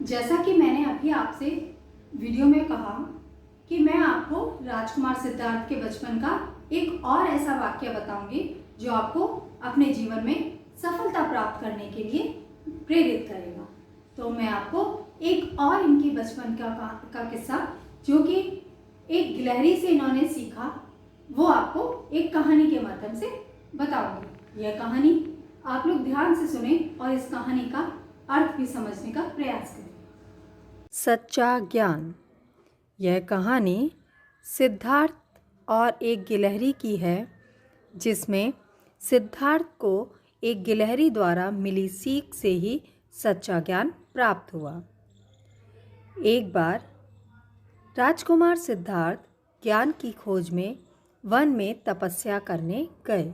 जैसा कि मैंने अभी आपसे वीडियो में कहा कि मैं आपको राजकुमार सिद्धार्थ के बचपन का एक और ऐसा वाक्य बताऊंगी जो आपको अपने जीवन में सफलता प्राप्त करने के लिए प्रेरित करेगा। तो मैं आपको एक और इनके बचपन का किस्सा जो कि एक गिलहरी से इन्होंने सीखा वो आपको एक कहानी के माध्यम से बताऊंगी। यह कहानी आप लोग ध्यान से सुने और इस कहानी का अर्थ भी समझने का प्रयास करें। सच्चा ज्ञान। यह कहानी सिद्धार्थ और एक गिलहरी की है, जिसमें सिद्धार्थ को एक गिलहरी द्वारा मिली सीख से ही सच्चा ज्ञान प्राप्त हुआ। एक बार राजकुमार सिद्धार्थ ज्ञान की खोज में वन में तपस्या करने गए।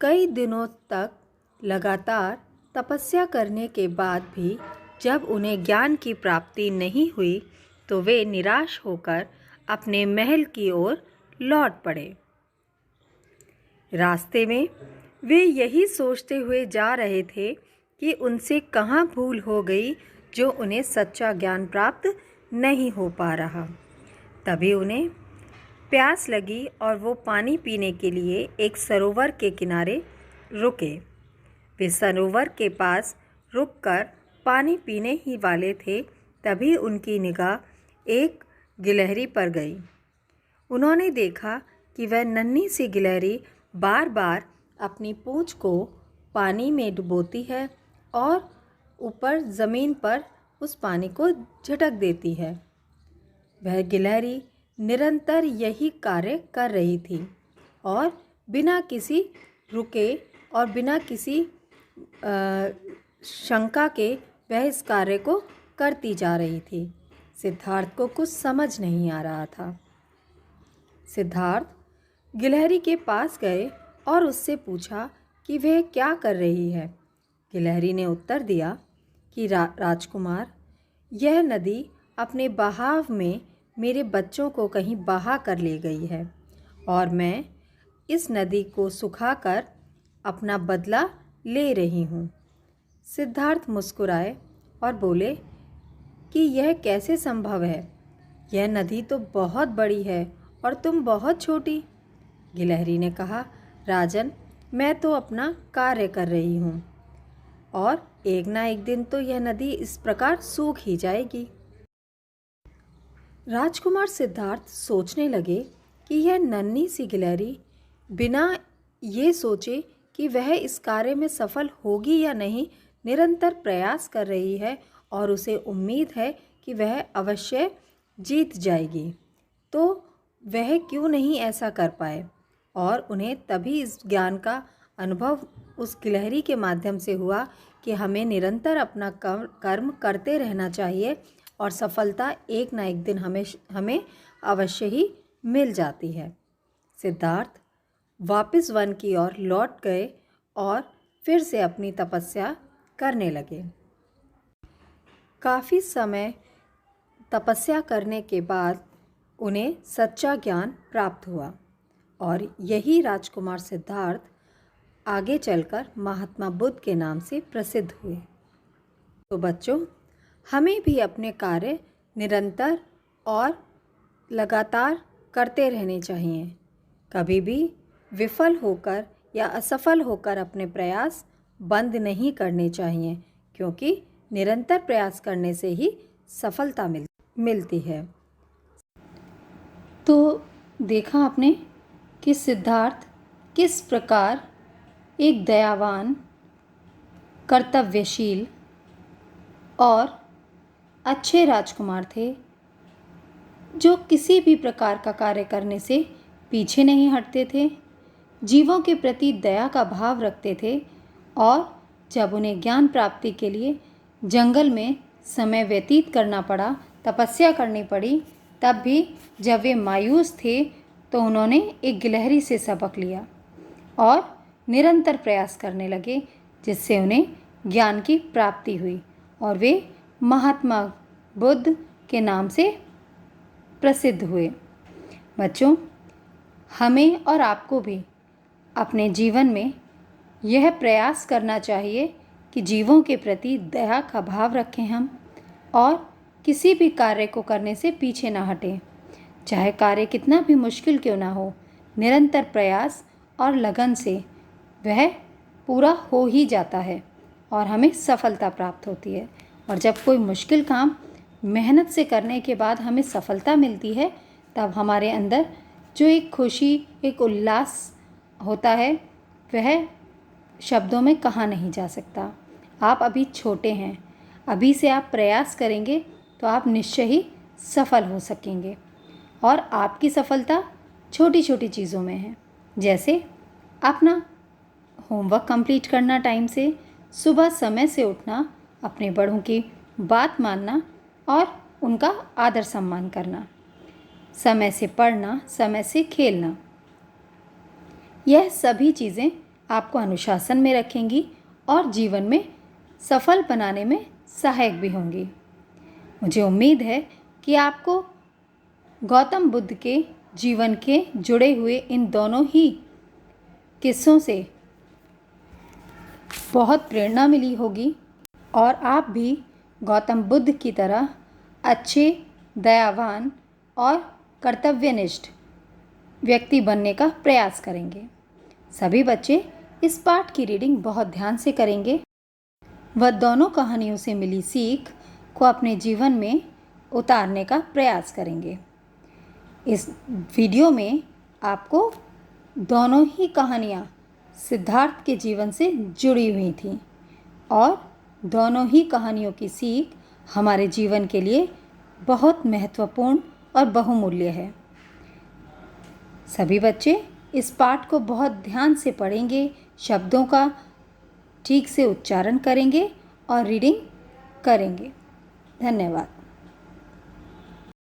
कई दिनों तक लगातार तपस्या करने के बाद भी जब उन्हें ज्ञान की प्राप्ति नहीं हुई तो वे निराश होकर अपने महल की ओर लौट पड़े। रास्ते में वे यही सोचते हुए जा रहे थे कि उनसे कहाँ भूल हो गई जो उन्हें सच्चा ज्ञान प्राप्त नहीं हो पा रहा। तभी उन्हें प्यास लगी और वो पानी पीने के लिए एक सरोवर के किनारे रुके। वे सरोवर के पास रुककर पानी पीने ही वाले थे, तभी उनकी निगाह एक गिलहरी पर गई। उन्होंने देखा कि वह नन्ही सी गिलहरी बार बार अपनी पूंछ को पानी में डुबोती है और ऊपर ज़मीन पर उस पानी को झटक देती है। वह गिलहरी निरंतर यही कार्य कर रही थी और बिना किसी रुके और बिना किसी शंका के वह इस कार्य को करती जा रही थी। सिद्धार्थ को कुछ समझ नहीं आ रहा था। सिद्धार्थ गिलहरी के पास गए और उससे पूछा कि वह क्या कर रही है। गिलहरी ने उत्तर दिया कि राजकुमार, यह नदी अपने बहाव में मेरे बच्चों को कहीं बहा कर ले गई है और मैं इस नदी को सुखाकर अपना बदला ले रही हूँ। सिद्धार्थ मुस्कुराए और बोले कि यह कैसे संभव है? यह नदी तो बहुत बड़ी है और तुम बहुत छोटी। गिलहरी ने कहा, राजन, मैं तो अपना कार्य कर रही हूँ और एक ना एक दिन तो यह नदी इस प्रकार सूख ही जाएगी। राजकुमार सिद्धार्थ सोचने लगे कि यह नन्ही सी गिलहरी बिना ये सोचे कि वह इस कार्य में सफल होगी या नहीं, निरंतर प्रयास कर रही है और उसे उम्मीद है कि वह अवश्य जीत जाएगी, तो वह क्यों नहीं ऐसा कर पाए। और उन्हें तभी इस ज्ञान का अनुभव उस गिलहरी के माध्यम से हुआ कि हमें निरंतर अपना कर्म करते रहना चाहिए और सफलता एक ना एक दिन हमें अवश्य ही मिल जाती है। सिद्धार्थ वापस वन की ओर लौट गए और फिर से अपनी तपस्या करने लगे। काफ़ी समय तपस्या करने के बाद उन्हें सच्चा ज्ञान प्राप्त हुआ और यही राजकुमार सिद्धार्थ आगे चलकर महात्मा बुद्ध के नाम से प्रसिद्ध हुए। तो बच्चों, हमें भी अपने कार्य निरंतर और लगातार करते रहने चाहिए। कभी भी विफल होकर या असफल होकर अपने प्रयास बंद नहीं करने चाहिए, क्योंकि निरंतर प्रयास करने से ही सफलता मिलती है। तो देखा आपने कि सिद्धार्थ किस प्रकार एक दयावान, कर्तव्यशील और अच्छे राजकुमार थे, जो किसी भी प्रकार का कार्य करने से पीछे नहीं हटते थे, जीवों के प्रति दया का भाव रखते थे और जब उन्हें ज्ञान प्राप्ति के लिए जंगल में समय व्यतीत करना पड़ा, तपस्या करनी पड़ी, तब भी जब वे मायूस थे तो उन्होंने एक गिलहरी से सबक लिया और निरंतर प्रयास करने लगे, जिससे उन्हें ज्ञान की प्राप्ति हुई और वे महात्मा बुद्ध के नाम से प्रसिद्ध हुए। बच्चों, हमें और आपको भी अपने जीवन में यह प्रयास करना चाहिए कि जीवों के प्रति दया का भाव रखें हम, और किसी भी कार्य को करने से पीछे ना हटें। चाहे कार्य कितना भी मुश्किल क्यों ना हो, निरंतर प्रयास और लगन से वह पूरा हो ही जाता है और हमें सफलता प्राप्त होती है। और जब कोई मुश्किल काम मेहनत से करने के बाद हमें सफलता मिलती है, तब हमारे अंदर जो एक खुशी, एक उल्लास होता है, वह शब्दों में कहा नहीं जा सकता। आप अभी छोटे हैं, अभी से आप प्रयास करेंगे तो आप निश्चय ही सफल हो सकेंगे। और आपकी सफलता छोटी छोटी चीज़ों में है, जैसे अपना होमवर्क कंप्लीट करना टाइम से, सुबह समय से उठना, अपने बड़ों की बात मानना और उनका आदर सम्मान करना, समय से पढ़ना, समय से खेलना। यह सभी चीज़ें आपको अनुशासन में रखेंगी और जीवन में सफल बनाने में सहायक भी होंगी। मुझे उम्मीद है कि आपको गौतम बुद्ध के जीवन के जुड़े हुए इन दोनों ही किस्सों से बहुत प्रेरणा मिली होगी और आप भी गौतम बुद्ध की तरह अच्छे, दयावान और कर्तव्यनिष्ठ व्यक्ति बनने का प्रयास करेंगे। सभी बच्चे इस पाठ की रीडिंग बहुत ध्यान से करेंगे। वह दोनों कहानियों से मिली सीख को अपने जीवन में उतारने का प्रयास करेंगे। इस वीडियो में आपको दोनों ही कहानियाँ सिद्धार्थ के जीवन से जुड़ी हुई थीं और दोनों ही कहानियों की सीख हमारे जीवन के लिए बहुत महत्वपूर्ण और बहुमूल्य है। सभी बच्चे इस पाठ को बहुत ध्यान से पढ़ेंगे, शब्दों का ठीक से उच्चारण करेंगे और रीडिंग करेंगे। धन्यवाद।